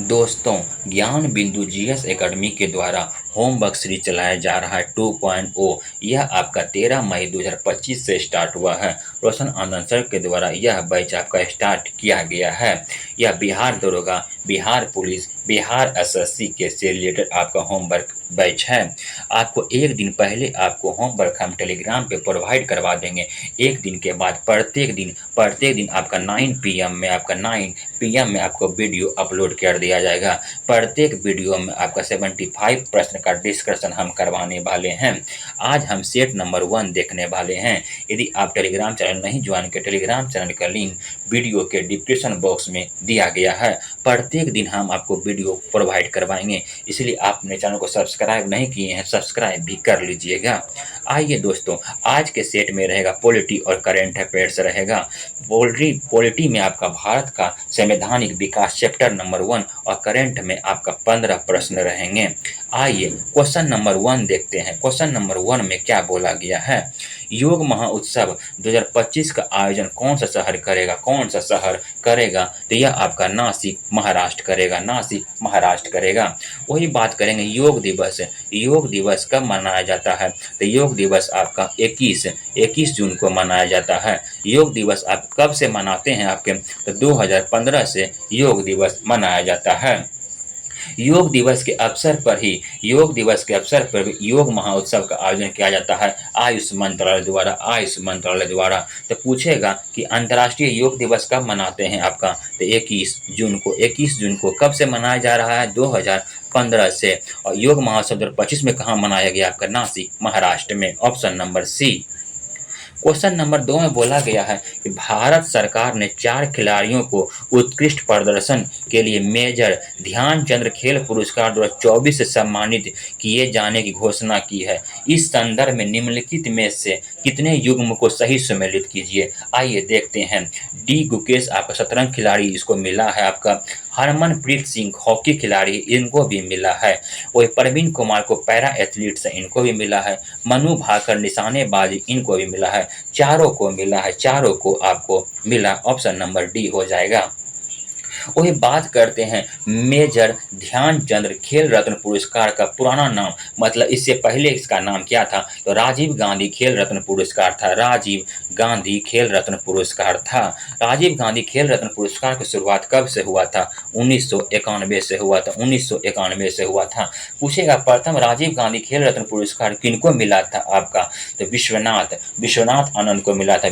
दोस्तों, ज्ञान बिंदु जीएस एकेडमी के द्वारा होमवर्क सीरीज चलाया जा रहा है 2.0। यह आपका 13 मई 2025 से स्टार्ट हुआ है। रोशन आनंद सर के द्वारा यह बैच आपका स्टार्ट किया गया है। यह बिहार दरोगा, बिहार पुलिस, बिहार एसएससी के से रिलेटेड आपका होमवर्क बैच है। आपको एक दिन पहले आपको होमवर्क हम टेलीग्राम पे प्रोवाइड करवा देंगे। एक दिन के बाद प्रत्येक दिन आपका 9 पीएम में आपको वीडियो अपलोड कर दिया जाएगा। प्रत्येक वीडियो में आपका 75 प्रश्न का डिस्कशन हम करवाने वाले हैं। आज हम सेट नंबर 1 देखने वाले हैं। यदि आप टेलीग्राम चैनल नहीं ज्वाइन किए, टेलीग्राम चैनल का लिंक वीडियो के डिस्क्रिप्शन बॉक्स में दिया गया है। प्रत्येक दिन हम आपको वीडियो प्रोवाइड करवाएंगे, इसलिए आप अपने चैनल को सब्सक्राइब नहीं किए हैं, सब्सक्राइब भी कर लीजिएगा। आइए दोस्तों, आज के सेट में रहेगा पॉलिटी और करेंट अफेयर्स रहेगा। पॉलिटी में आपका भारत का संवैधानिक विकास चैप्टर नंबर 1 और करंट में आपका 15 प्रश्न रहेंगे। आइए क्वेश्चन नंबर 1 देखते हैं। क्वेश्चन नंबर 1 में क्या बोला गया है? योग महोत्सव 2025 का आयोजन कौन सा शहर करेगा? तो यह आपका नासिक महाराष्ट्र करेगा। वही बात करेंगे योग दिवस कब मनाया जाता है? तो योग दिवस आपका 21 जून को मनाया जाता है। योग दिवस आप कब से मनाते हैं आपके? तो 2015 से योग दिवस मनाया जाता है। योग दिवस के अवसर पर योग महोत्सव का आयोजन किया जाता है आयुष मंत्रालय द्वारा। तो पूछेगा कि अंतर्राष्ट्रीय योग दिवस कब मनाते हैं आपका? तो 21 जून को कब से मनाया जा रहा है? 2015 से। और योग महोत्सव 2025 में कहाँ मनाया गया? आपका नासिक महाराष्ट्र में। Option number C. Question number 2 में बोला गया है कि भारत सरकार ने 4 खिलाड़ियों को उत्कृष्ट प्रदर्शन के लिए मेजर ध्यानचंद खेल पुरस्कार 2024 से सम्मानित किए जाने की घोषणा की है। इस संदर्भ में निम्नलिखित में से कितने युग्म को सही सम्मिलित कीजिए। आइए देखते हैं। डी गुकेश आपका शतरंज खिलाड़ी, इसको मिला है आपका। हरमनप्रीत सिंह हॉकी खिलाड़ी, इनको भी मिला है। वही प्रवीण कुमार को पैरा एथलीट्स, इनको भी मिला है। मनु भाकर निशानेबाजी, इनको भी मिला है। चारों को मिला है, चारों को आपको मिला। ऑप्शन नंबर डी हो जाएगा। वही बात करते हैं मेजर ध्यानचंद खेल रत्न पुरस्कार का पुराना नाम, मतलब इससे पहले इसका नाम क्या था? तो राजीव गांधी खेल रत्न पुरस्कार था। राजीव गांधी खेल रत्न पुरस्कार की शुरुआत कब से हुआ था? 1991 से हुआ था। पूछेगा प्रथम राजीव गांधी खेल रत्न पुरस्कार किनको मिला था आपका? तो विश्वनाथ आनंद को मिला था।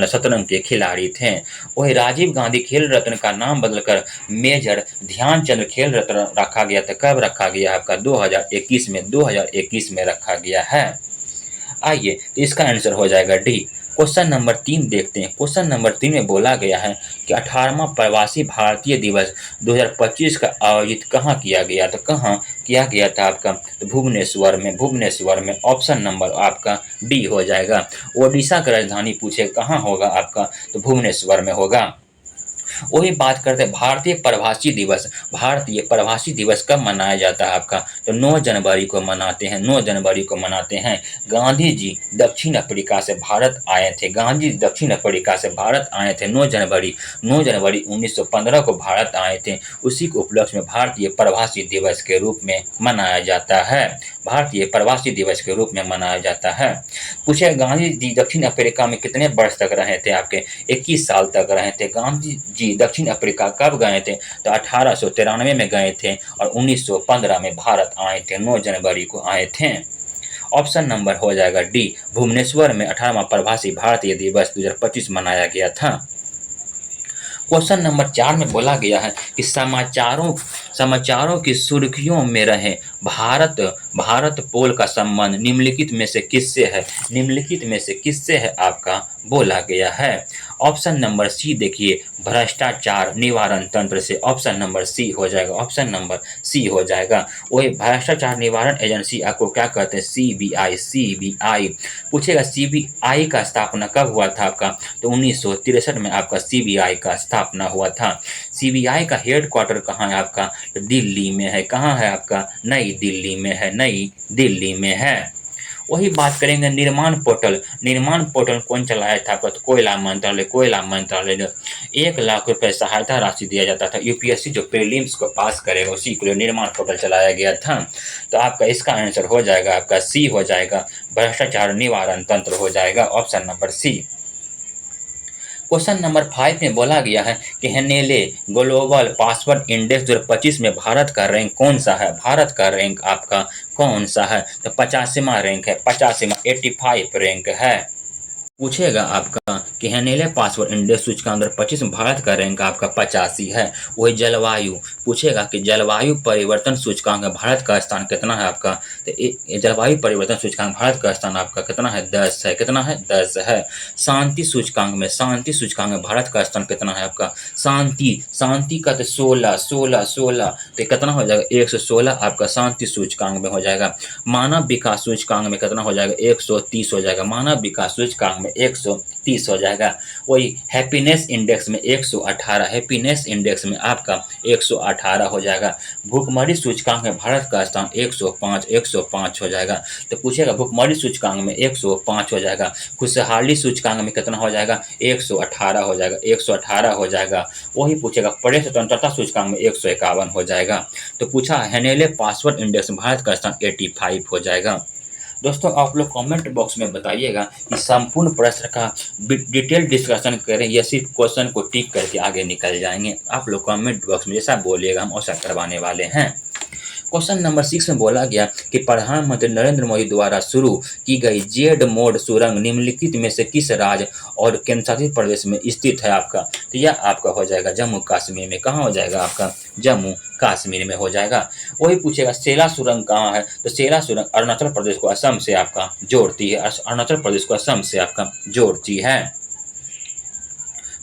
शतरंज के खिलाड़ी थे। वही राजीव गांधी खेल रत्न का नाम बदलकर मेजर ध्यानचंद खेल रत्न रखा गया था। कब रखा गया आपका? 2021 में रखा गया है। आइए, तो इसका आंसर हो जाएगा डी। क्वेश्चन नंबर 3 देखते हैं। क्वेश्चन नंबर 3 में बोला गया है कि 18वां प्रवासी भारतीय दिवस 2025 का आयोजित कहाँ किया गया? तो कहाँ किया गया था आपका? तो भुवनेश्वर में। ऑप्शन नंबर आपका डी हो जाएगा। ओडिशा की राजधानी पूछे कहाँ होगा आपका? तो भुवनेश्वर में होगा। वही बात करते हैं भारतीय प्रवासी दिवस कब मनाया जाता है आपका? तो 9 जनवरी को मनाते हैं। गांधी जी दक्षिण अफ्रीका से भारत आए थे। 9 जनवरी 1915 को भारत आए थे। उसी के उपलक्ष्य में भारतीय प्रवासी दिवस के रूप में मनाया जाता है। पूछे गांधी जी दक्षिण अफ्रीका में कितने वर्ष तक रहे थे आपके? 21 साल तक रहे थे। गांधी जी दक्षिण अफ्रीका कब गए थे? तो 1893 में गए थे और 1915 में भारत आए थे। 9 जनवरी को आए थे। ऑप्शन नंबर हो जाएगा डी। भुवनेश्वर में 18वां प्रवासी भारतीय दिवस 2025 मनाया गया था। क्वेश्चन नंबर 4 में बोला गया है कि समाचारों की सुर्खियों में रहे भारत पोल का संबंध निम्नलिखित में से किससे है आपका? बोला गया है। ऑप्शन नंबर सी देखिए, भ्रष्टाचार निवारण तंत्र से। ऑप्शन नंबर सी हो जाएगा। वही भ्रष्टाचार निवारण एजेंसी आपको क्या कहते हैं? सीबीआई। पूछेगा सीबीआई का स्थापना कब हुआ था आपका? तो 1963 में आपका सीबीआई का स्थापना हुआ था। सीबीआई का हेडक्वार्टर कहाँ है आपका? तो दिल्ली में है। कहाँ है आपका? नई दिल्ली में है। वही बात करेंगे निर्माण पोर्टल। निर्माण पोर्टल कौन चलाया था आपका? तो कोयला मंत्रालय ने 1 लाख रुपए सहायता राशि दिया जाता था। यूपीएससी जो प्रीलिम्स को पास करेगा उसी के लिए निर्माण पोर्टल चलाया गया था। तो आपका इसका आंसर हो जाएगा आपका सी हो जाएगा, भ्रष्टाचार निवारण तंत्र हो जाएगा, option number C. Question number 5 में बोला गया है कि हेनेले ग्लोबल पासवर्ड इंडेक्स 2025 में भारत का रैंक कौन सा है? भारत का रैंक आपका कौन सा है? तो 85वां रैंक है, 85वां 85 रैंक है। पूछेगा आपका कि हेनेले पासवर्ड इंडेक्स सूचकांक 2025 में भारत का रैंक आपका 85 है। वही जलवायु पूछेगा कि जलवायु परिवर्तन सूचकांक में भारत का स्थान कितना है आपका? तो जलवायु परिवर्तन सूचकांक भारत का स्थान आपका कितना है? 10 है। कितना है? 10 है। शांति सूचकांक में भारत का स्थान कितना है आपका? शांति का तो 16 तो कितना हो जाएगा? 116 आपका शांति सूचकांक में हो जाएगा। मानव विकास सूचकांक में कितना हो जाएगा? 130 हो जाएगा। मानव विकास सूचकांक में 130 हो जाएगा। वही हैप्पीनेस इंडेक्स में 118, हैप्पीनेस इंडेक्स में आपका 118 हो जाएगा। भूखमरी सूचकांक में भारत का स्थान 105 हो जाएगा। तो पूछेगा भूखमरी सूचकांक में 105 हो जाएगा। खुशहाली सूचकांक में कितना हो जाएगा? 118 हो जाएगा, 118 हो जाएगा। वही पूछेगा प्रेस स्वतंत्रता सूचकांक में 151 हो जाएगा। तो पूछा हेनेले पासवर्ड इंडेक्स में भारत का स्थान 85 हो जाएगा। दोस्तों आप लोग कमेंट बॉक्स में बताइएगा कि संपूर्ण प्रश्न का डिटेल डिस्कशन करें या सिर्फ क्वेश्चन को टिक करके आगे निकल जाएंगे। आप लोग कमेंट बॉक्स में जैसा बोलिएगा हम वैसा करवाने वाले हैं। क्वेश्चन नंबर 6 में बोला गया कि प्रधानमंत्री नरेंद्र मोदी द्वारा शुरू की गई जेड मोड सुरंग निम्नलिखित में से किस राज्य और केंद्रशासित प्रदेश में स्थित है आपका? तो यह आपका हो जाएगा जम्मू कश्मीर में। कहाँ हो जाएगा आपका? जम्मू कश्मीर में हो जाएगा। वही पूछेगा सेला सुरंग कहाँ है? तो सेला सुरंग अरुणाचल प्रदेश को असम से आपका जोड़ती है, अरुणाचल प्रदेश को असम से आपका जोड़ती है।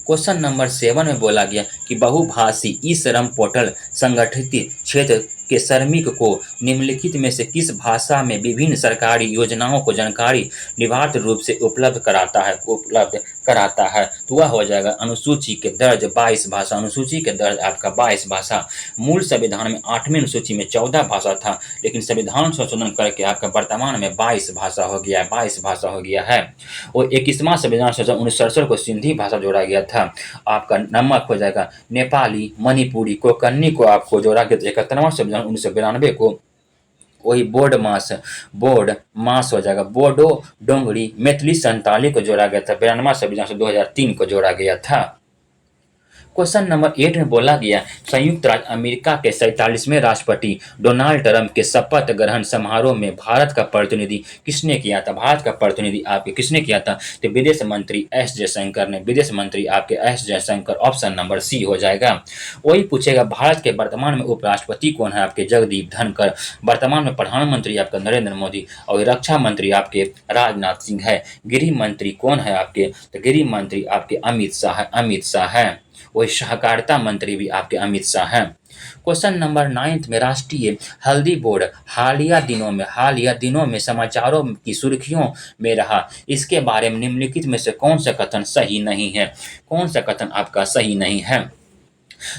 क्वेश्चन नंबर 7 में बोला गया कि बहुभाषी ई श्रम पोर्टल संगठित क्षेत्र के श्रमिक को निम्नलिखित में से किस भाषा में विभिन्न सरकारी योजनाओं को जानकारी निवार्थ रूप से उपलब्ध कराता है। तो वह हो जाएगा अनुसूची के दर्ज 22 भाषा। अनुसूची के दर्ज आपका 22 भाषा। मूल संविधान में 8वीं अनुसूची में 14 भाषा था, लेकिन संविधान संशोधन करके आपका वर्तमान में 22 भाषा हो गया है, 22 भाषा हो गया है। और 21वां संविधान संशोधन 1967 को सिंधी भाषा जोड़ा गया था। आपका नमक हो जाएगा नेपाली, मणिपुरी, कोंकणी को आपको जोड़ा गया था 71वां संविधान 1992 को। वही बोर्ड मास हो जाएगा। बोडो, डोंगरी, मैथिली, संताली को जोड़ा गया था 92वां संविधान 2003 को जोड़ा गया था। क्वेश्चन नंबर 8 में बोला गया संयुक्त राज्य अमेरिका के 47वें राष्ट्रपति डोनाल्ड ट्रंप के शपथ ग्रहण समारोह में भारत का प्रतिनिधि किसने किया था? भारत का प्रतिनिधि आपके किसने किया था? तो विदेश मंत्री एस जयशंकर ने। विदेश मंत्री आपके S Jaishankar, option number C हो जाएगा। वही पूछेगा भारत के वर्तमान में उपराष्ट्रपति कौन है? आपके जगदीप धनखड़। वर्तमान में प्रधानमंत्री आपका नरेंद्र मोदी और रक्षा मंत्री आपके राजनाथ सिंह है। गृह मंत्री कौन है आपके? तो गृह मंत्री आपके अमित शाह है। वही सहकारिता मंत्री भी आपके अमित शाह हैं। क्वेश्चन नंबर 9 में राष्ट्रीय हल्दी बोर्ड हालिया दिनों में समाचारों की सुर्खियों में रहा। इसके बारे में निम्नलिखित में से कौन सा कथन सही नहीं है? कौन सा कथन आपका सही नहीं है?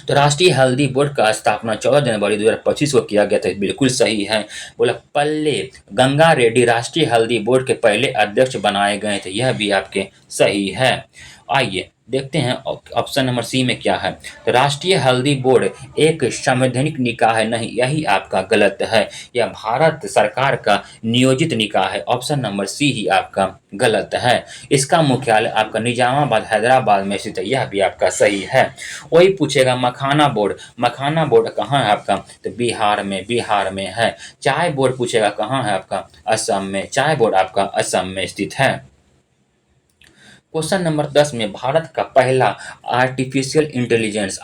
तो राष्ट्रीय हल्दी बोर्ड का स्थापना 14 जनवरी 2025 को किया गया था, बिल्कुल सही है। बोला पल्ले गंगा रेड्डी राष्ट्रीय हल्दी बोर्ड के पहले अध्यक्ष बनाए गए थे, यह भी आपके सही है। आइए देखते हैं ऑप्शन नंबर सी में क्या है। तो राष्ट्रीय हल्दी बोर्ड एक संवैधानिक निकाय है, नहीं, यही आपका गलत है। यह भारत सरकार का नियोजित निकाय है, ऑप्शन नंबर सी ही आपका गलत है। इसका मुख्यालय आपका निजामाबाद हैदराबाद में स्थित है, यह भी आपका सही है। वही पूछेगा मखाना बोर्ड कहाँ है आपका? तो बिहार में है। चाय बोर्ड पूछेगा कहाँ है आपका? असम में। चाय बोर्ड आपका असम में स्थित है। क्वेश्चन नंबर 10 में भारत का पहला आर्टिफिशियल इंटेलिजेंस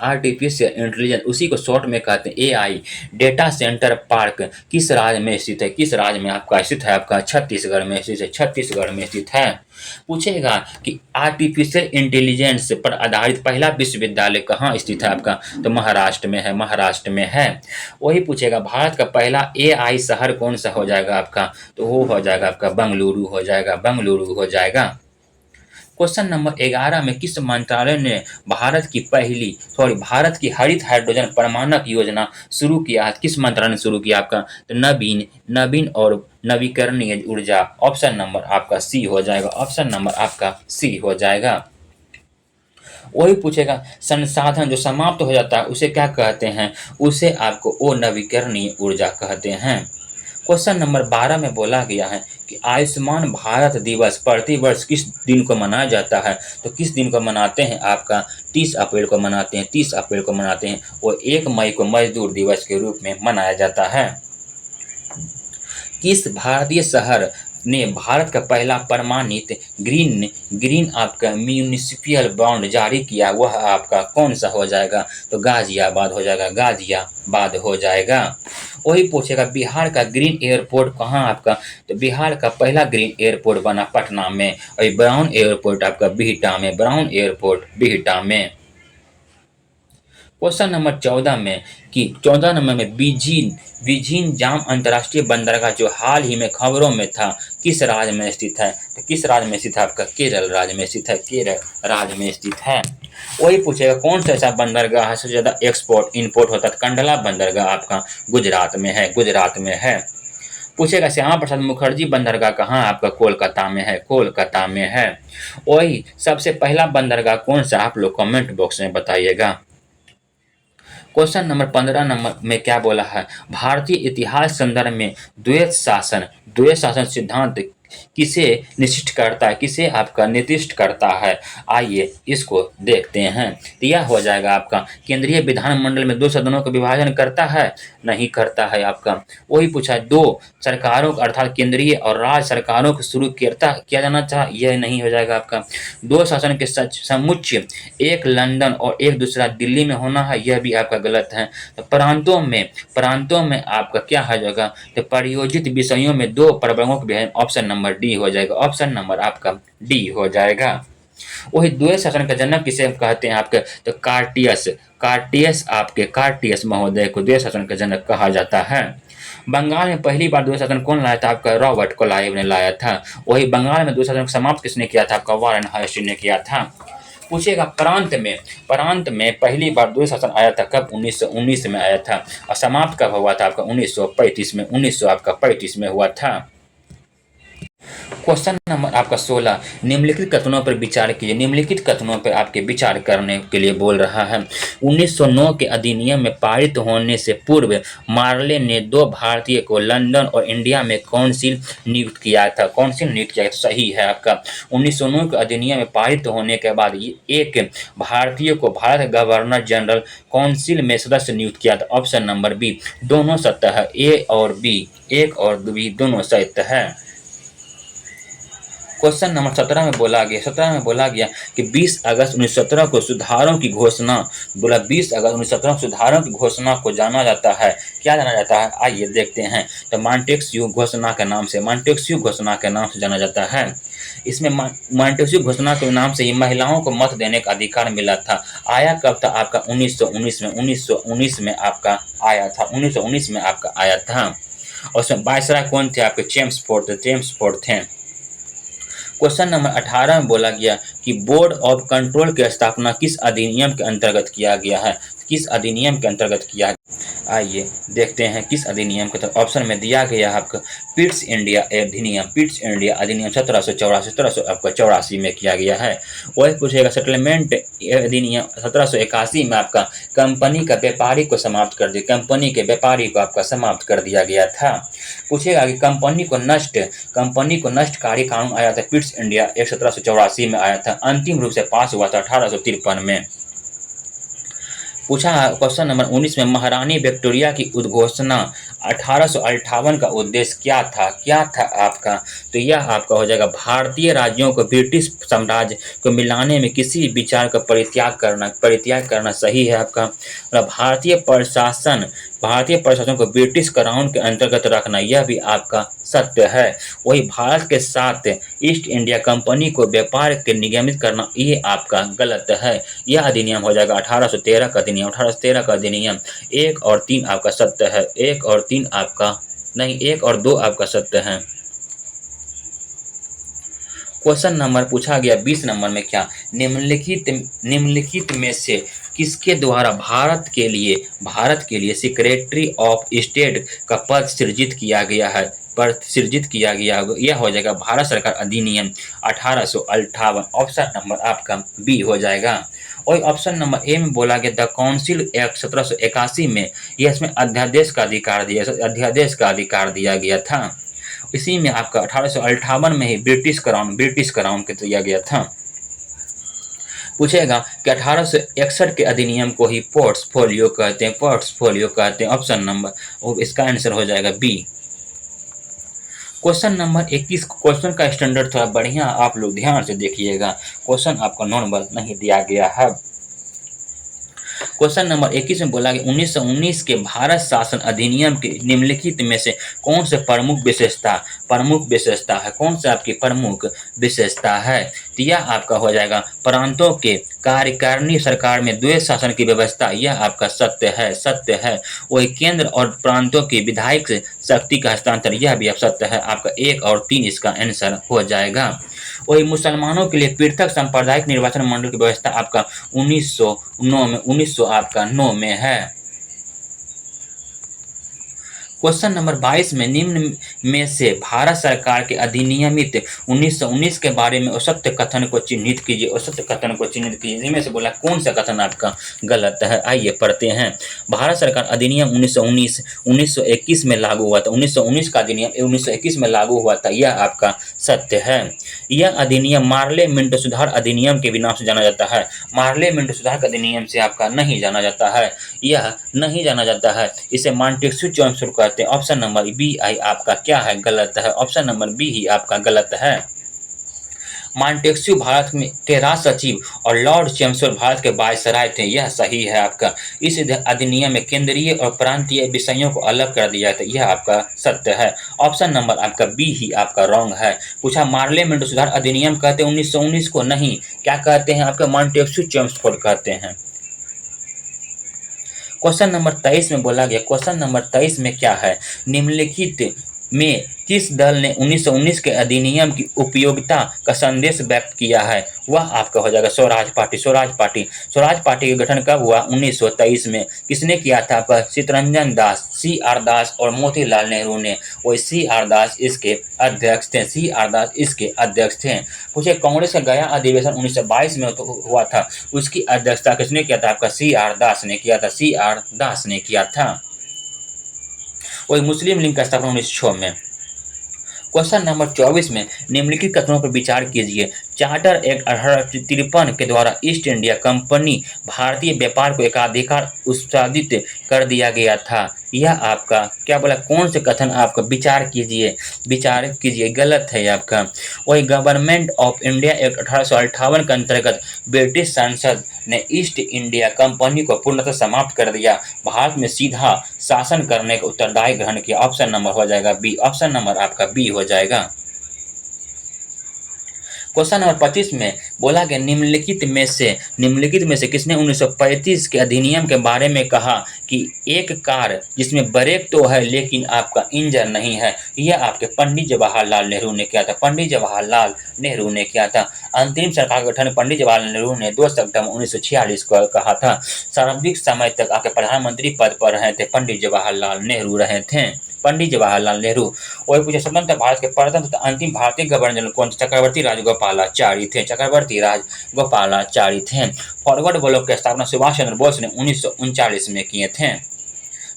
उसी को शॉर्ट में कहते हैं एआई डेटा सेंटर पार्क किस राज्य में स्थित है? किस राज्य में आपका स्थित है? आपका छत्तीसगढ़ में स्थित है। छत्तीसगढ़ में स्थित है। पूछेगा कि आर्टिफिशियल इंटेलिजेंस पर आधारित पहला विश्वविद्यालय कहाँ स्थित है आपका? तो महाराष्ट्र में है। वही पूछेगा भारत का पहला एआई शहर कौन सा हो जाएगा आपका? तो वो हो जाएगा आपका बेंगलुरु हो जाएगा। क्वेश्चन नंबर 11 में किस मंत्रालय ने भारत की हरित हाइड्रोजन परमाणु योजना शुरू किया है? किस मंत्रालय ने शुरू किया आपका? तो नवीन नवीन और नवीकरणीय ऊर्जा। ऑप्शन नंबर आपका सी हो जाएगा। ऑप्शन नंबर आपका सी हो जाएगा। वही पूछेगा संसाधन जो समाप्त हो जाता है उसे क्या कहते हैं? उसे आपको अनवीकरणीय ऊर्जा कहते हैं। क्वेश्चन नंबर 12 में बोला गया है कि आयुष्मान भारत दिवस प्रतिवर्ष किस दिन को मनाया जाता है? तो किस दिन को मनाते हैं आपका? 30 अप्रैल को मनाते हैं। 30 अप्रैल को मनाते हैं और 1 मई को मजदूर दिवस के रूप में मनाया जाता है। किस भारतीय शहर ने भारत का पहला प्रमाणित ग्रीन ग्रीन आपका म्यूनिसिपल बॉन्ड जारी किया? वह आपका कौन सा हो जाएगा? तो गाजियाबाद हो जाएगा। गाजियाबाद हो जाएगा। वही पूछेगा बिहार का ग्रीन एयरपोर्ट कहाँ आपका? तो बिहार का पहला ग्रीन एयरपोर्ट बना पटना में और ब्राउन एयरपोर्ट आपका बिहटा में। ब्राउन एयरपोर्ट बिहटा में। क्वेश्चन नंबर 14 में कि 14 नंबर में बीजिंग जाम अंतर्राष्ट्रीय बंदरगाह जो हाल ही में खबरों में था किस राज्य में स्थित है? तो किस राज्य में स्थित है आपका? केरल राज्य में स्थित है। केरल राज्य में स्थित है। वही पूछेगा कौन सा ऐसा बंदरगाह है सबसे ज्यादा एक्सपोर्ट इंपोर्ट होता है? कंडला बंदरगाह आपका गुजरात में है। गुजरात में है। पूछेगा श्यामा प्रसाद मुखर्जी बंदरगाह कहाँ आपका? कोलकाता में है। कोलकाता में है। वही सबसे पहला बंदरगाह कौन सा? आप लोग कमेंट बॉक्स में बताइएगा। क्वेश्चन नंबर 15 नंबर में क्या बोला है? भारतीय इतिहास संदर्भ में द्वैत शासन सिद्धांत किसे निश्चित करता है? किसे आपका निर्दिष्ट करता है? आइए इसको देखते हैं। तो यह हो जाएगा आपका केंद्रीय विधानमंडल में 2 सदनों का विभाजन करता है? नहीं करता है आपका। वही पूछा 2 सरकारों का अर्थात केंद्रीय और राज्य सरकारों को शुरू किया जाना चाहिए? यह नहीं हो जाएगा आपका। 2 शासन के समुच्चय एक लंदन और एक दूसरा दिल्ली में होना है? यह भी आपका गलत है। तो प्रांतों में आपका क्या हो जाएगा? तो परियोजित विषयों में 2 प्रवर्गों के विभाजन। ऑप्शन नंबर डी हो जाएगा। ऑप्शन नंबर आपका डी हो जाएगा। वही द्वैत शासन का जनक किसे कहते हैं आपके? तो कार्टियस महोदय को द्वैत शासन का जनक कहा जाता है। बंगाल में पहली बार द्वैत शासन कौन लाया था आपका? रॉबर्ट क्लाइव ने लाया था। वही बंगाल में द्वैत शासन को समाप्त किसने किया था आपका? वारेन हास्टिंग्स ने किया था। पूछेगा प्रांत में पहली बार द्वैत शासन आया था कब? 1919 में आया था। और समाप्त कब हुआ था आपका? 1935 में। 1935 में हुआ था। क्वेश्चन नंबर आपका 16 निम्नलिखित कथनों पर विचार कीजिए। निम्नलिखित कथनों पर आपके विचार करने के लिए बोल रहा है। 1909 के अधिनियम में पारित होने से पूर्व मार्ले ने 2 भारतीय को लंदन और इंडिया में काउंसिल नियुक्त किया था। तो सही है आपका। 1909 के अधिनियम में पारित होने के बाद एक भारतीय को भारत गवर्नर जनरल काउंसिल में सदस्य नियुक्त किया था। ऑप्शन नंबर बी दोनों सत्य है। एक और बी दोनों सत्य है। क्वेश्चन नंबर 17 में बोला गया कि 20 अगस्त 1917 को सुधारों की घोषणा 20 अगस्त 1917 सुधारों की घोषणा को जाना जाता है? क्या जाना जाता है? आइए देखते हैं। तो मॉन्टेस्क्यू घोषणा के नाम से जाना जाता है। इसमें मॉन्टेस्क्यू घोषणा के नाम से ही महिलाओं को मत देने का अधिकार मिला था। आया कब था आपका? 1919 में आपका आया था। 1919 में आपका आया था। और उसमें वायसराय कौन थे आपके? चेम्सफोर्ड थे। क्वेश्चन नंबर 18 में बोला गया कि बोर्ड ऑफ कंट्रोल की स्थापना किस अधिनियम के अंतर्गत किया गया है? किस अधिनियम के अंतर्गत किया? आइए देखते हैं किस अधिनियम के तहत। ऑप्शन में दिया गया है आपका पिट्स इंडिया अधिनियम 1784 में किया गया है। वही पूछेगा सेटलमेंट अधिनियम 1781 में आपका कंपनी का व्यापारी को समाप्त कर दिया गया था। पूछेगा कि कंपनी को नष्टकारी कानून आया था पिट्स इंडिया एक्ट 1784 में आया था। अंतिम रूप से पास हुआ था 1853 में। पूछा क्वेश्चन नंबर 19 में महारानी विक्टोरिया की उद्घोषणा 1858 का उद्देश्य क्या था आपका? तो यह आपका हो जाएगा भारतीय राज्यों को ब्रिटिश साम्राज्य को मिलाने में किसी विचार का परित्याग करना सही है आपका। और भारतीय प्रशासन को ब्रिटिश क्राउन के अंतर्गत रखना, यह भी आपका सत्य है। वही भारत के साथ ईस्ट इंडिया कंपनी को व्यापार के नियमित करना, ये आपका गलत है। यह अधिनियम हो जाएगा 1813 का अधिनियम। 1 और 3 आपका सत्य है। 1 और 3 आपका नहीं, 1 और 2 आपका सत्य है। क्वेश्चन नंबर पूछा गया 20 नंबर में क्या, निम्नलिखित में से किसके द्वारा भारत के लिए सेक्रेटरी ऑफ स्टेट का पद सृजित किया गया है, यह हो जाएगा भारत सरकार अधिनियम 1858। ऑप्शन नंबर आपका बी हो जाएगा। और ऑप्शन नंबर ए में बोला गया द काउंसिल एक्ट 1781 में यह इसमें अध्यादेश का अधिकार दिया गया था। इसी में आपका 1858 में ही ब्रिटिश क्राउन के दिया गया था। पूछेगा कि 1861 के अधिनियम को ही पोर्टफोलियो कहते हैं। ऑप्शन नंबर इसका आंसर हो जाएगा बी। क्वेश्चन नंबर 21, क्वेश्चन का स्टैंडर्ड थोड़ा बढ़िया आप लोग ध्यान से देखिएगा, क्वेश्चन आपको नॉर्मल नहीं दिया गया है। क्वेश्चन नंबर 21 में बोला गया 1919 के भारत शासन अधिनियम के निम्नलिखित में से कौन से प्रमुख विशेषता है, कौन सा आपकी प्रमुख विशेषता है। तो यह आपका हो जाएगा प्रांतों के कार्यकारिणी सरकार में द्वैत शासन की व्यवस्था, यह आपका सत्य है। वही केंद्र और प्रांतों की विधायक शक्ति का हस्तांतरण, यह भी आप सत्य है। आपका 1 और 3 इसका आंसर हो जाएगा। वही मुसलमानों के लिए पृथक सांप्रदायिक निर्वाचन मंडल की व्यवस्था आपका 1909 में है। क्वेश्चन नंबर 22 में निम्न में से भारत सरकार के अधिनियमित 1919 के बारे में असत्य कथन को चिन्हित कीजिए। इनमें से बोला कौन सा कथन आपका गलत है। आइए पढ़ते हैं। भारत सरकार अधिनियम 1921 में लागू हुआ था। 1919 का अधिनियम 1921 में लागू हुआ था, यह आपका सत्य है। यह अधिनियम मार्ले मिंटो सुधार अधिनियम के भी नाम से जाना जाता है। मार्ले मिंटो सुधार अधिनियम से आपका नहीं जाना जाता है, यह नहीं जाना जाता है। इसे मॉन्टेस्क्यू चैम्बर कहते हैं। ऑप्शन नंबर बी आई आपका क्या है, गलत है। ऑप्शन नंबर बी ही आपका गलत है। मॉन्टेस्क्यू भारत के राज सचिव और लॉर्ड चैंसलर भारत के वायसराय थे, यह सही है आपका। इस अधिनियम में केंद्रीय और प्रांतीय विषयों को अलग कर दिया था, यह आपका सत्य है। ऑप्शन नंबर आपका बी ही आपका रॉन्ग है। पूछा मार्ले मिंटो सुधार अधिनियम कहते हैं 1919 को, नहीं, क्या कहते हैं आपका मॉन्टेस्क्यू चैम्बर कहते हैं। क्वेश्चन नंबर 23 में बोला गया, क्वेश्चन नंबर 23 में क्या है, निम्नलिखित में किस दल ने 1919 के अधिनियम की उपयोगिता का संदेश व्यक्त किया है, वह आपका हो जाएगा स्वराज पार्टी का गठन कब हुआ, 1923 में। किसने किया था आपका, चित्तरंजन दास, CR दास और मोतीलाल नेहरू ने। वही CR दास इसके अध्यक्ष थे। पूछे कांग्रेस का गया अधिवेशन 1922 में हुआ था, उसकी अध्यक्षता किसने किया था आपका, CR दास ने किया था। वही मुस्लिम लीग का स्थापना 1906 में। क्वेश्चन नंबर 24 में निम्नलिखित कथनों पर विचार कीजिए। चार्टर एक्ट 1853 के द्वारा ईस्ट इंडिया कंपनी भारतीय व्यापार को एकाधिकार उत्साहित कर दिया गया था, यह आपका क्या बोला, कौन से कथन आपका विचार कीजिए, गलत है आपका। वही गवर्नमेंट ऑफ इंडिया एक्ट 1858 के अंतर्गत ब्रिटिश संसद ने ईस्ट इंडिया कंपनी को पूर्णतः समाप्त कर दिया, भारत में सीधा शासन करने का उत्तरदायी ग्रहण किया। ऑप्शन नंबर हो जाएगा बी। ऑप्शन नंबर आपका बी हो जाएगा। क्वेश्चन नंबर 25 में बोला गया निम्नलिखित में से किसने 1935 के अधिनियम के बारे में कहा कि एक कार जिसमें ब्रेक तो है लेकिन आपका इंजन नहीं है, यह आपके पंडित जवाहरलाल नेहरू ने किया था। अंतरिम सरकार का गठन पंडित जवाहरलाल नेहरू ने 2 सितंबर 1946 को कहा था। सर्वाधिक समय तक आपके प्रधानमंत्री पद पर रहे थे पंडित जवाहरलाल नेहरू। वही पूछे स्वतंत्र भारत के प्रथम तथा अंतिम भारतीय गवर्नर जनरल कौन, चक्रवर्ती राजगोपालाचारी थे। फॉरवर्ड ब्लॉक की स्थापना सुभाष चंद्र बोस ने 1939 में किए थे।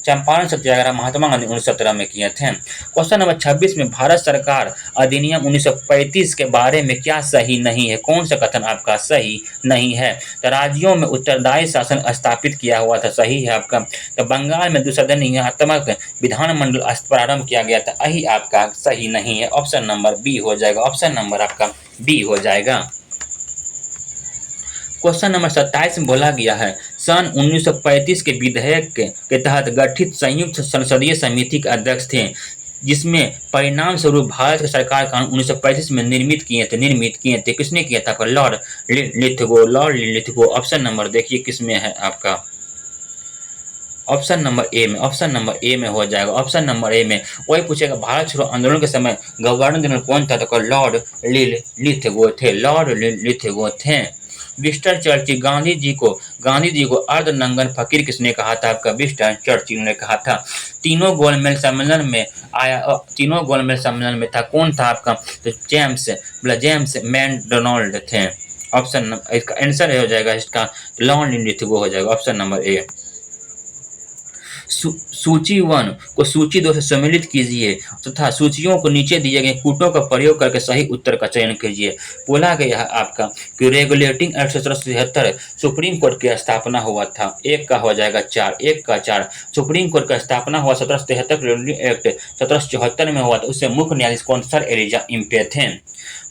चंपारण सत्याग्रह महात्मा गांधी 1917 में किए थे। क्वेश्चन नंबर 26 में भारत सरकार अधिनियम 1935 के बारे में क्या सही नहीं है, कौन सा कथन आपका सही नहीं है। तो राज्यों में उत्तरदायी शासन स्थापित किया हुआ था, सही है आपका। तो बंगाल में द्विसदनीयात्मक विधानमंडल प्रारंभ किया गया था, यही आपका सही नहीं है। ऑप्शन नंबर बी हो जाएगा। ऑप्शन नंबर आपका बी हो जाएगा। क्वेश्चन नंबर 27 में बोला गया है सन 1935 के विधेयक के तहत गठित संयुक्त संसदीय समिति के अध्यक्ष थे, जिसमें परिणाम स्वरूप भारत के सरकार कानून 1935 में निर्मित किए थे। किसने किया था आपका, लॉर्ड लिथगो। ऑप्शन नंबर देखिए किसमें है आपका, ऑप्शन नंबर ए में हो जाएगा। ऑप्शन नंबर ए में वही पूछेगा, भारत छोड़ो आंदोलन के समय गवर्नर जनरल कौन था, तो लॉर्ड लिथगो थे, लॉर्ड लिथगो थे। विस्टन चर्चिल, गांधी जी को अर्धनंगन फकीर किसने कहा था, आपका विस्टन चर्चिल ने कहा था। तीनों गोलमेज सम्मेलन में था, कौन था आपका, तो जेम्स मैकडोनाल्ड थे। इसका आंसर हो जाएगा इसका लॉर्ड लिथगो हो जाएगा, ऑप्शन नंबर ए। सूची 1 को सूची 2 से सम्मिलित कीजिए तथा सूचियों को नीचे दिए गए कूटों का प्रयोग करके सही उत्तर का चयन कीजिए। बोला गया है आपका कि रेगुलेटिंग एक्ट 1773 सुप्रीम कोर्ट की स्थापना हुआ था। एक का हो जाएगा 4, एक का 4। सुप्रीम कोर्ट का स्थापना हुआ 1773, रेगुलेटिंग एक्ट 1774 में हुआ था। उससे मुख्य न्यायाधीश कौन, सर एलिजा इम्पे थे।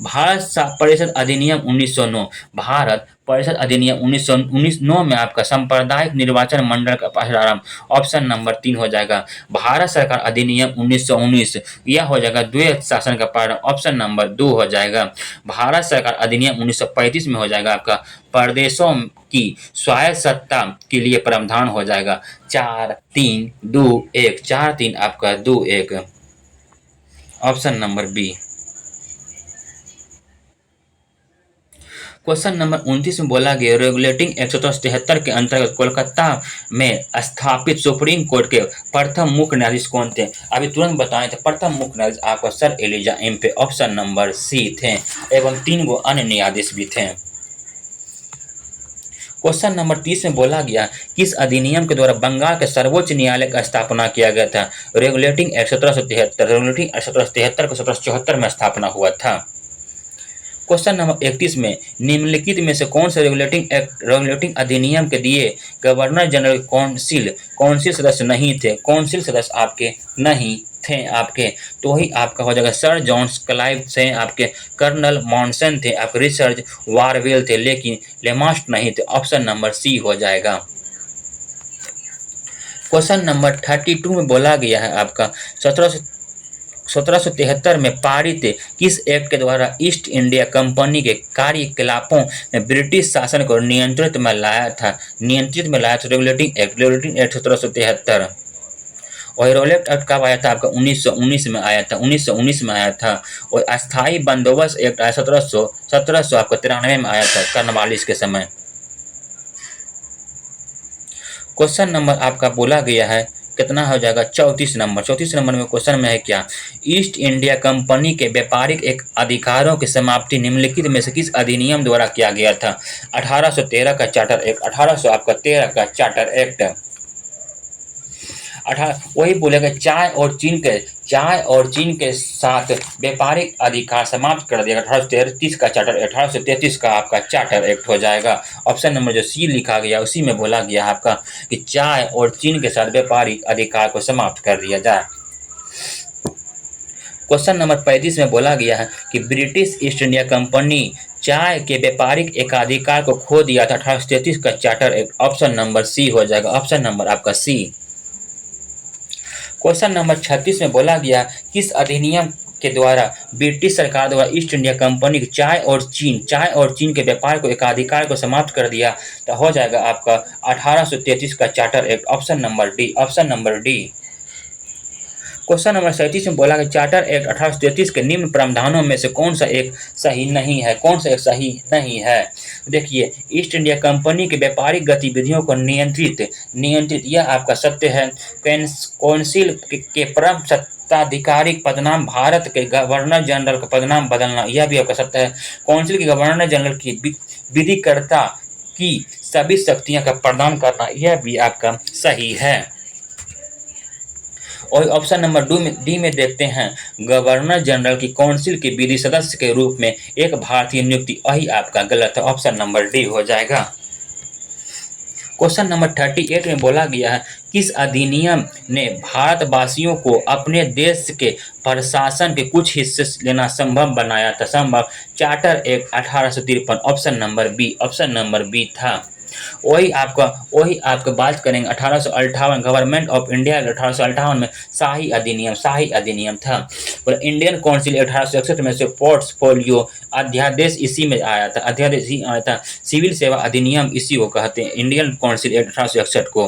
परिषद अधिनियम 1909, भारत परिषद अधिनियम 1909 में आपका सांप्रदायिक निर्वाचन मंडल का प्रारंभ, ऑप्शन नंबर 3 हो जाएगा। भारत सरकार अधिनियम 1919, यह हो जाएगा द्वैत शासन का प्रारंभ, ऑप्शन नंबर 2 हो जाएगा। भारत सरकार अधिनियम 1935 में हो जाएगा आपका प्रदेशों की स्वायत्त सत्ता के लिए प्रावधान हो जाएगा। 4 3 2 1, 4 3 आपका 2 1, option number B. Question number 29 में बोला गया, रेगुलेटिंग एक्ट 1773 के अंतर्गत कोलकाता में स्थापित सुप्रीम कोर्ट के प्रथम मुख्य न्यायाधीश कौन थे। अभी तुरंत बताए थे, प्रथम मुख्य न्यायाधीश आपका sir Elijah Impey, option number C थे, एवं 3 गो अन्य न्यायाधीश भी थे। क्वेश्चन नंबर 30 में बोला गया, किस अधिनियम के द्वारा बंगाल के सर्वोच्च न्यायालय का स्थापना किया गया था। रेगुलेटिंग एक्ट 1773, रेगुलेटिंग एक्ट 1773 को 1774 में स्थापना हुआ था। क्वेश्चन नंबर 31 में निम्नलिखित में से कौन से रेगुलेटिंग अधिनियम के दिए गवर्नर जनरल काउंसिल सदस्य नहीं थे। काउंसिल सदस्य आपके नहीं थे आपके, तो वही आपका हो जाएगा सर जॉन क्लाइव थे, आपके कर्नल मॉनसन थे, आपके रिचर्ड वारवेल थे, लेकिन लेमास्ट नहीं थे, ऑप्शन नंबर सी हो जाएगा। क्वेश्चन नंबर 32 में बोला गया है आपका 1773 में पारित किस एक्ट के द्वारा ईस्ट इंडिया कंपनी के कार्यकलापों में ब्रिटिश शासन को नियंत्रित में लाया था। Regulating act 1773। और रोलेट एक्ट कब आया था आपका 1919 में आया था, 1919 में आया था। और अस्थाई बंदोबस्त एक्ट आया 1793 आपका 93 में आया था, कर्नवालिस के समय। क्वेश्चन नंबर आपका बोला गया है कितना हो जाएगा 34 नंबर में क्वेश्चन में है क्या, ईस्ट इंडिया कंपनी के व्यापारिक एक अधिकारों की समाप्ति निम्नलिखित में से किस अधिनियम द्वारा किया गया था। 1813 का चार्टर एक्ट, 1813 का चार्टर एक्ट। वही बोलेगा चाय और चीन के साथ व्यापारिक अधिकार समाप्त कर दिया 1833 का चार्टर, 1833 का आपका चार्टर एक्ट हो जाएगा। ऑप्शन नंबर जो सी लिखा गया उसी में बोला गया आपका कि चाय और चीन के साथ व्यापारिक अधिकार को समाप्त कर दिया जाए। क्वेश्चन नंबर 35 में बोला गया है कि ब्रिटिश ईस्ट इंडिया कंपनी चाय के व्यापारिक एकाधिकार को खो दिया था 1833 का charter act, option number C हो जाएगा, ऑप्शन नंबर आपका सी। क्वेश्चन नंबर 36 में बोला गया किस अधिनियम के द्वारा ब्रिटिश सरकार द्वारा ईस्ट इंडिया कंपनी की चाय और चीन के व्यापार को एकाधिकार को समाप्त कर दिया, तो हो जाएगा आपका 1833 का charter act, option number D. Question number 37 में बोला कि चार्टर एक्ट 1833 के निम्न प्रावधानों में से कौन सा एक सही नहीं है। देखिए, ईस्ट इंडिया कंपनी के व्यापारिक गतिविधियों को नियंत्रित यह आपका सत्य है। काउंसिल के परम सत्ताधिकारिक पदनाम भारत के गवर्नर जनरल का पदनाम बदलना, यह भी आपका सत्य है। काउंसिल के गवर्नर जनरल की विधिकर्ता की सभी शक्तियां का प्रदान करना, यह भी आपका सही है। और ऑप्शन नंबर डी में देखते हैं, गवर्नर जनरल की काउंसिल के विधि सदस्य के रूप में एक भारतीय नियुक्ति, वही आपका गलत है, ऑप्शन नंबर डी हो जाएगा। क्वेश्चन नंबर 38 में बोला गया है किस अधिनियम ने भारतवासियों को अपने देश के प्रशासन के कुछ हिस्से लेना संभव बनाया था। Charter act 1853, option number B था। वही आपका बात करेंगे 1858 गवर्नमेंट ऑफ इंडिया 1858 में शाही अधिनियम था। और इंडियन काउंसिल 1861 में से पोर्टफोलियो अध्यादेश इसी में आया था। सिविल सेवा अधिनियम इसी को कहते हैं, इंडियन काउंसिल 1861 को।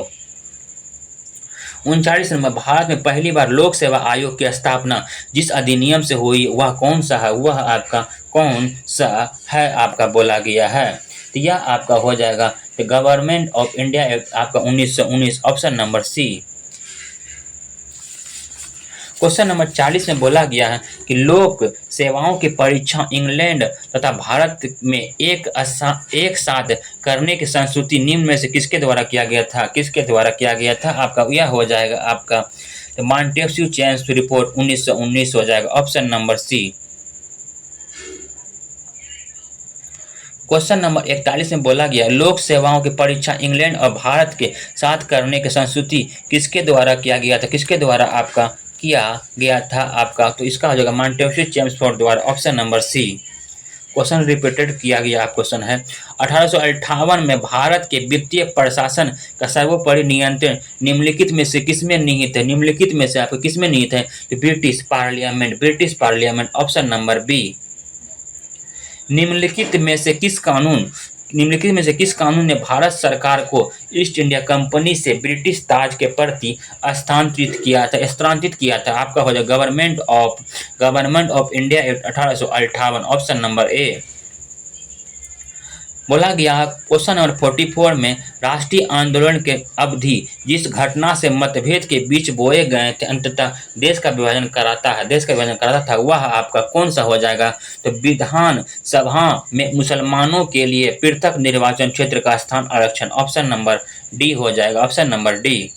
39 नंबर, भारत में पहली बार लोक सेवा आयोग की स्थापना जिस अधिनियम से हुई वह कौन सा है, वह आपका कौन सा है आपका बोला गया है। तो यह आपका हो जाएगा the government of India act आपका 1919, option number C. Question number 40 में बोला गया है कि लोक सेवाओं की परीक्षा इंग्लैंड तथा भारत में एक साथ करने की संस्तुति निम्न में से किसके द्वारा किया गया था, किसके द्वारा किया गया था आपका, यह हो जाएगा आपका मॉन्टेस्क्यू चेम्स रिपोर्ट 1919 हो जाएगा, option number C. Question number 41 में बोला गया लोक सेवाओं की परीक्षा इंग्लैंड और भारत के साथ करने की संस्तुति किसके द्वारा किया गया था, किसके द्वारा आपका किया गया था आपका, तो इसका हो जाएगा मॉन्टेस्क्यू चेम्सफोर्ड द्वारा, option number C. Question repeated किया गया क्वेश्चन है 1858 में भारत के वित्तीय प्रशासन का सर्वोपरि नियंत्रण निम्नलिखित में से किसमें निहित है, निम्नलिखित में से आपको किसमें निहित है, तो British parliament, British parliament, option number B. निम्नलिखित में से किस कानून ने भारत सरकार को ईस्ट इंडिया कंपनी से ब्रिटिश ताज के प्रति स्थानांतरित किया था आपका हो जाएगा Government of India Act 1858, option number A. बोला गया क्वेश्चन नंबर 44 में राष्ट्रीय आंदोलन के अवधि जिस घटना से मतभेद के बीच बोए गए थे अंततः देश का विभाजन कराता था वह आपका कौन सा हो जाएगा, तो विधान सभा में मुसलमानों के लिए पृथक निर्वाचन क्षेत्र का स्थान आरक्षण, ऑप्शन नंबर डी हो जाएगा, option number D.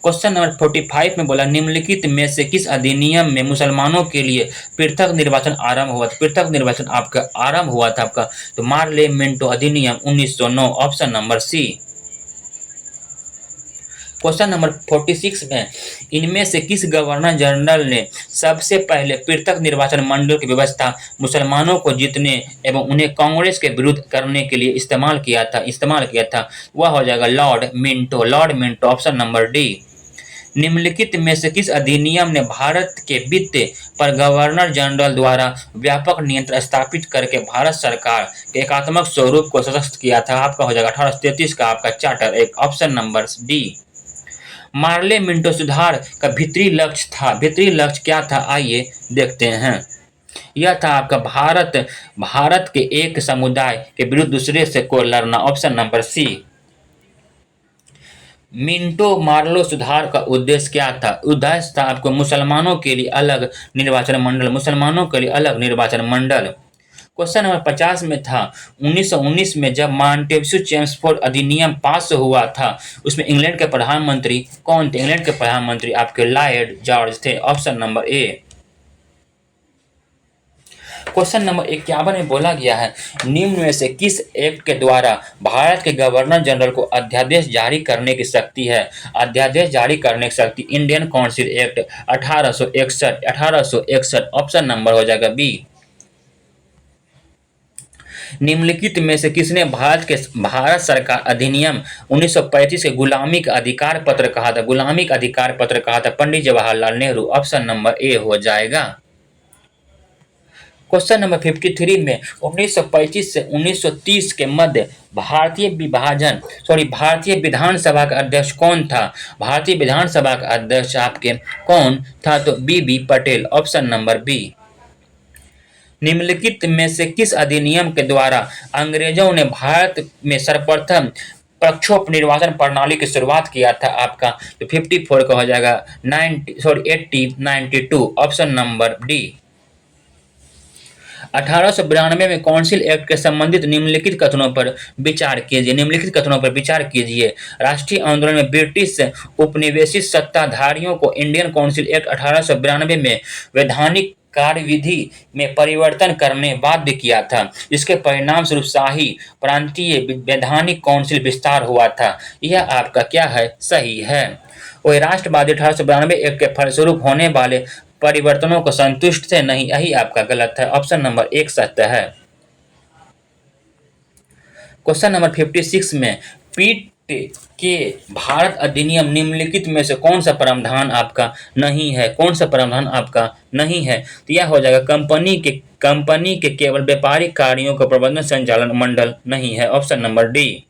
Question number 45 में बोला निम्नलिखित में से किस अधिनियम में मुसलमानों के लिए पृथक निर्वाचन आरंभ हुआ था, पृथक निर्वाचन आपका आरंभ हुआ था आपका, तो मार्ले मिंटो अधिनियम 1909, option number C. Question number 46 में इनमें से किस गवर्नर जनरल ने सबसे पहले पृथक निर्वाचन मंडल की व्यवस्था मुसलमानों को जीतने एवं उन्हें कांग्रेस के विरुद्ध करने के लिए इस्तेमाल किया था, वह हो जाएगा Lord Minto, option number D. निम्नलिखित में से किस अधिनियम ने भारत के वित्त पर गवर्नर जनरल द्वारा व्यापक नियंत्रण स्थापित करके भारत सरकार के एकात्मक स्वरूप को सशक्त किया था, आपका हो जाएगा 1833 का आपका चार्टर एक, option number D. Morley Minto सुधार का भीतरी लक्ष्य क्या था, आइए देखते हैं। यह था आपका भारत के एक समुदाय के विरुद्ध दूसरे से को लड़ना, option number C. Minto Morley सुधार का उद्देश्य क्या था, उद्देश्य था आपको मुसलमानों के लिए अलग निर्वाचन मंडल। क्वेश्चन नंबर 50 में था 1919 में जब मॉन्टेस्क्यू चेम्सफोर्ड अधिनियम पास हुआ था उसमें इंग्लैंड के प्रधानमंत्री कौन थे, इंग्लैंड के प्रधानमंत्री आपके लॉर्ड जॉर्ज थे, ऑप्शन नंबर ए। क्वेश्चन नंबर 51 में बोला गया है निम्न में से किस एक्ट के द्वारा भारत के गवर्नर जनरल को अध्यादेश जारी करने की शक्ति है, अध्यादेश जारी करने की शक्ति Indian council act 1861, option number हो जाएगा बी। निम्नलिखित में से किसने भारत सरकार अधिनियम 1935 के गुलामी का अधिकार पत्र कहा था, Pandit Jawaharlal Nehru, option number A हो जाएगा। क्वेश्चन नंबर 53 में 1935 से 1930 के मध्य भारतीय विधानसभा का अध्यक्ष कौन था, भारतीय विधानसभा का अध्यक्ष आपके कौन था, तो B Patel, option number B. निम्नलिखित में से किस अधिनियम के द्वारा अंग्रेजों ने भारत में सर्वप्रथम प्रक्षोभ निर्वाचन प्रणाली की शुरुआत किया था आपका, तो 54 का हो जाएगा 1892, ऑप्शन नंबर डी। 1892 में काउंसिल एक्ट के संबंधित निम्नलिखित कथनों पर विचार कीजिए। राष्ट्रीय आंदोलन में ब्रिटिश उपनिवेशित सत्ताधारियों को इंडियन काउंसिल एक्ट 1892 में वैधानिक कार्यविधि में परिवर्तन करने बाध्य किया था, इसके परिणाम स्वरूप शाही प्रांतीय वैधानिक काउंसिल विस्तार हुआ था, यह आपका क्या है, सही है। वही राष्ट्रवादी 1892 एक्ट के फलस्वरूप होने वाले परिवर्तनों को संतुष्ट थे नहीं, यही आपका गलत है, ऑप्शन नंबर एक सत्य है। क्वेश्चन नंबर 56 में पीट के भारत अधिनियम निम्नलिखित में से कौन सा प्रावधान आपका नहीं है, तो यह हो जाएगा कंपनी के केवल व्यापारिक कार्यों का प्रबंधन संचालन मंडल नहीं है, option number D.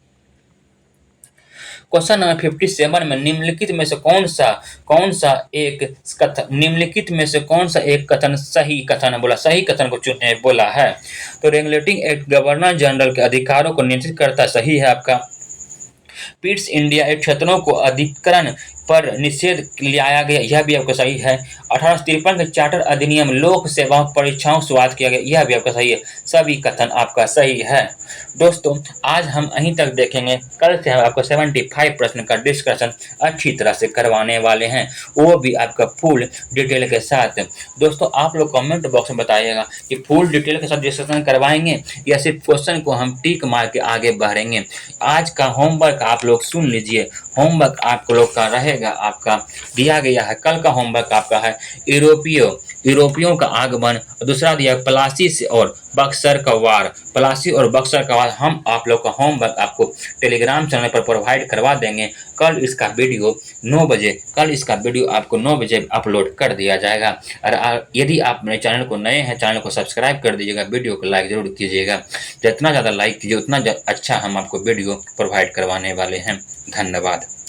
Question number 57 में निम्नलिखित में से कौन सा एक कथन सही कथन बोला, सही कथन को चुने बोला है। तो रेगुलेटिंग एक्ट गवर्नर जनरल के अधिकारों को नियंत्रित करता, सही है आपका। पिट्स इंडिया एक्ट क्षेत्रों को अधिग्रहण पर निषेध लाया गया, यह भी आपका सही है। 1853 के चार्टर अधिनियम लोक सेवाओं परीक्षाओं से शुरुआत किया गया, यह भी आपका सही है। सभी कथन आपका सही है। दोस्तों आज हम यहीं तक देखेंगे, कल से हम आपको 75 प्रश्न का डिस्कशन अच्छी तरह से करवाने वाले हैं, वो भी आपका फुल डिटेल के साथ। दोस्तों आप लोग कमेंट बॉक्स में बताइएगा कि फुल डिटेल के साथ डिस्कशन करवाएंगे या सिर्फ क्वेश्चन को हम टिक मार के आगे बढ़ेंगे। आज का होमवर्क आप लोग सुन लीजिए। होमवर्क आप लोग का रहेगा, आपका दिया गया है, कल का होमवर्क आपका है यूरोपियों का आगमन, दूसरा दिया प्लासी से और बक्सर का वार, प्लासी और बक्सर का वार। हम आप लोग का होमवर्क आपको टेलीग्राम चैनल पर प्रोवाइड करवा देंगे। कल इसका वीडियो 9 बजे आपको 9 बजे अपलोड कर दिया जाएगा। और यदि आप मेरे चैनल को नए हैं, चैनल को सब्सक्राइब कर दीजिएगा, वीडियो को लाइक जरूर कीजिएगा। जितना ज़्यादा लाइक कीजिए उतना अच्छा हम आपको वीडियो प्रोवाइड करवाने वाले हैं। धन्यवाद।